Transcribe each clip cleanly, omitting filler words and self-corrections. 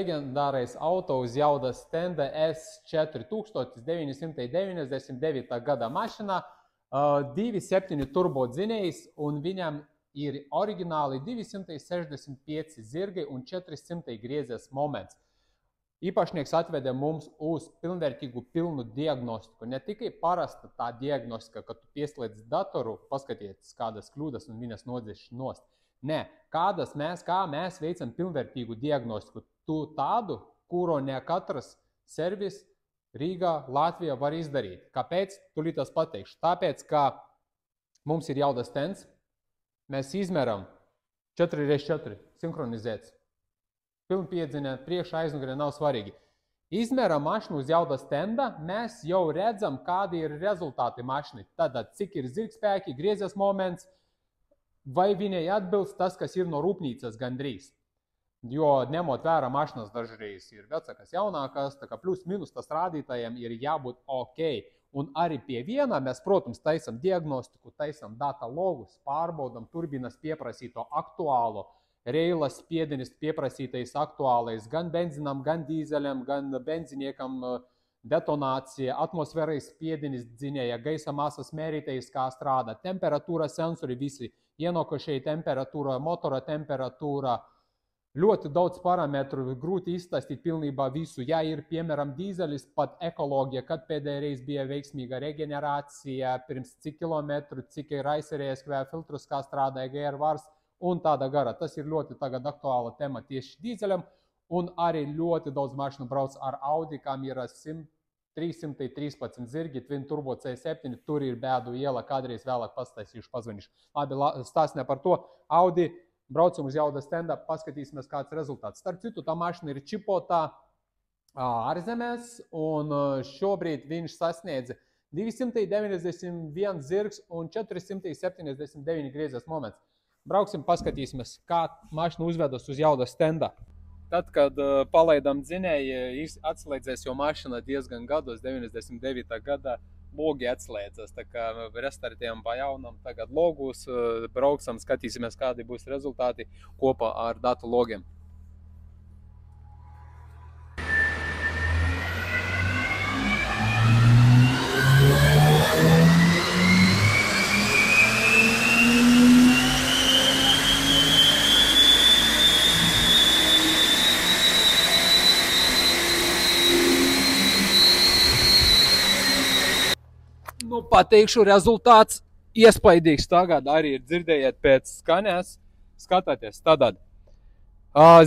leģendārais auto uz jaudas stenda S4999. Gada mašinā, 2.7 turbo dzinējs, un viņam ir oriģināli 265 zirgi un 400 griezies moments. Īpašnieks atveda mums uz pilnvērtīgu pilnu diagnostiku. Ne tikai parasta tā diagnostika, ka tu pieslēdz datoru, paskaties kādas kļūdas un viņas nodzēš nost. Nē, kā mēs veicam pilnvērtīgu diagnostiku. Tu tādu, kuru ne katrs servis Rīgā, Latvijā var izdarīt. Kāpēc? Tūlīt es pateikšu. Tāpēc, ka mums ir jaudas stends, mēs izmēram 4x4 sinhronizēts. Pilnpiedziņa, priekšā aizmugurē nav svarīgi. Izmēram mašinu uz jaudas stenda, mēs jau redzam, kādi ir rezultāti mašini. Tātad, cik ir zirgspēki, griezies moments, vai viņai atbilst tas, kas ir no rūpnīcas gandrīz. Jo ņemot vērā mašinas dažreiz ir vecākas, jaunākas, tā kā plus minus tas rādītājiem ir jābūt ok. Un arī pie viena mēs, protams, taisam diagnostiku, taisam data logus, pārbaudam turbinas pieprasīto aktuālo, reilas spiediens pieprasītais aktuālais gan benzinam, gan dīzeļam, gan benziniekam, detonācija, atmosfēras spiediens dzinēja, gaisa masas mērītājs, kā strādā, temperatūra sensori, visi ienākošie temperatūra, motora temperatūra, ļoti daudz parametru, grūti izstāstīt pilnībā visu. Ja ir, piemēram, dīzeļis, pat ekoloģija, kad pēdējā reiz bija veiksmīga reģenerācija, pirms cik kilometru, cik ir aizsarējies kvēja filtrus, kā strādāja GR vars, un tāda gara. Tas ir ļoti tagad aktuāla tema tieši dīzeļam, un arī ļoti daudz mašinu brauc ar Audi, kam ir 313 zirgi, twin turbo C7, tur ir bēdu iela, kādreiz vēlāk pastāstīšu, pazvanīšu. Labi, stāstinē par to. Audi, braucam uz jaudas stenda, paskatīsimies, kāds rezultāts. Starp citu, tā mašina ir čipotā ārzemēs, un šobrīd viņš sasniedz 291 zirgs un 479 griezies moments. Brauksim, paskatīsimies, kā mašina uzvedas uz jaudas stenda. Tad, kad palaidām dzinēji, atslēdzēs jau mašina diezgan gados, 99. gadā logi atslēdzas. Tā kā restartējam pa jaunam tagad logus, brauksim, skatīsimies, kādi būs rezultāti kopā ar datu logiem. Pateikšu, rezultāts iespaidīgs tagad arī ir dzirdējiet pēc skaņas. Skatāties, tad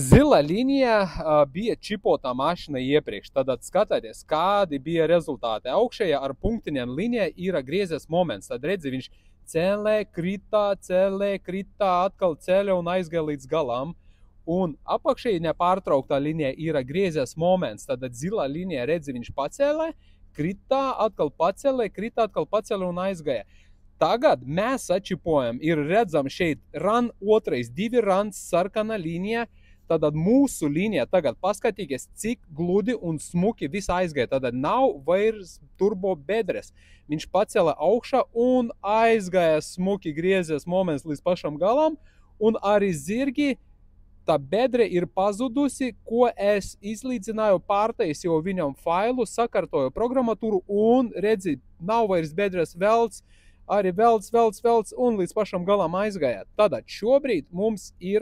zila līnija bija čipotā mašina iepriekš. Tad skatāties, kādi bija rezultāti. Augšējā ar punktiņiem līnijā ir griezies moments. Tad redzi, viņš cēlē, kritā, atkal cēlē un aizgāja līdz galam. Un apakšēji nepārtrauktā līnijā ir griezies moments. Tad zila līnija, redzi, viņš pacēlē, kritā, atkal pacēlē, kritā, atkal pacēlē un aizgāja. Tagad mēs atčipojam, ir redzam šeit run otrais, 2 runs sarkana līnija. Tad mūsu līnija tagad paskatīties, cik gludi un smuki viss aizgāja. Tad nav vairs turbo bedres. Viņš pacēlē augšā un aizgāja smuki griezies moments līdz pašam galam. Un arī zirgi, tā bedre ir pazudusi, ko es izlīdzināju, pārtaisīju viņam failu, sakārtoju programmatūru un redzi, nav vairs bedres velts, arī velts un līdz pašam galam aizgāja. Tātad šobrīd mums ir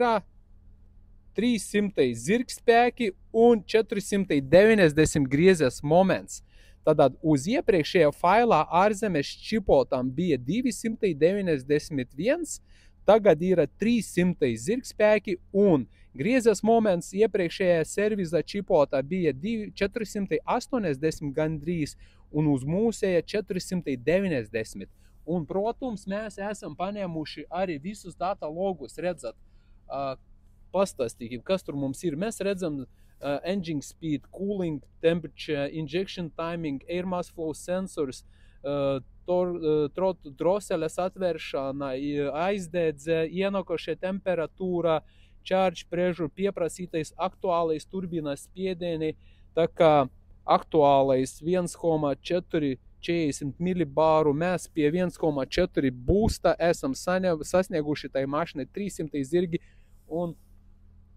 300 zirgspēki un 490 griezies moments. Tātad uz iepriekšējā failā ārzemes čipotām bija 291, tagad ir 300 zirgspēki un griezies moments iepriekšējā servisa čipotā bija 480 gandrīz un uz mūsējā 490. Un, protams, mēs esam paņēmuši arī visus data logus, redzat, pastāstīsim, kas tur mums ir. Mēs redzam engine speed, cooling temperature, injection timing, air mass flow sensors, droseles atvēršana, aizdedze, ienākošie temperatūra, charge pressure, pieprasītais aktuālais turbinas spiedieni, tā kā aktuālais 1,440 millibāru, mēs pie 1,4 būsta esam sasnieguši tai mašinai 300 zirgi un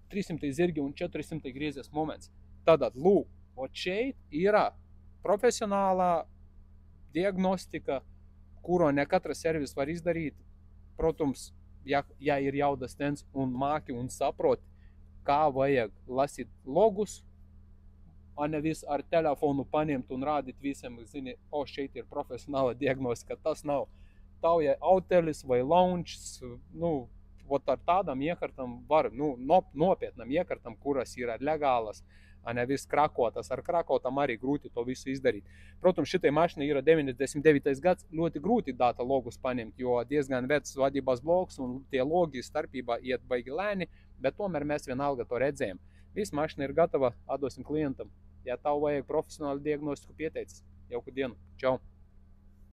300 zirgi un 400 griezes moments. Tātad, lūk, šeit ir profesionālā diagnostika, kuru ne katra servis var izdarīt. Protams, ja ir jaudas tens un māki un saprot, kā vajag lasīt logus, a nevis ar telefonu paņemt un rādīt visiem, zini, šeit ir profesionāla diagnostika. Tas nav tauja autelis vai launches, ar tādām iekartam var, nopietnām iekartam, kuras ir legālas, a nevis krakotas. Ar krakotam arī grūti to visu izdarīt. Protams, šitai mašinai ir 99. gads, ļoti grūti data logus paņemt, jo diezgan vecs vadības bloks un tie logi starpībā iet baigi lēni, bet tomēr mēs vienalga to redzējam. Viss mašina ir gatava, atdosim klientam. Ja tev vajag profesionālu diagnostiku, pieteicis. Jauku dienu. Čau!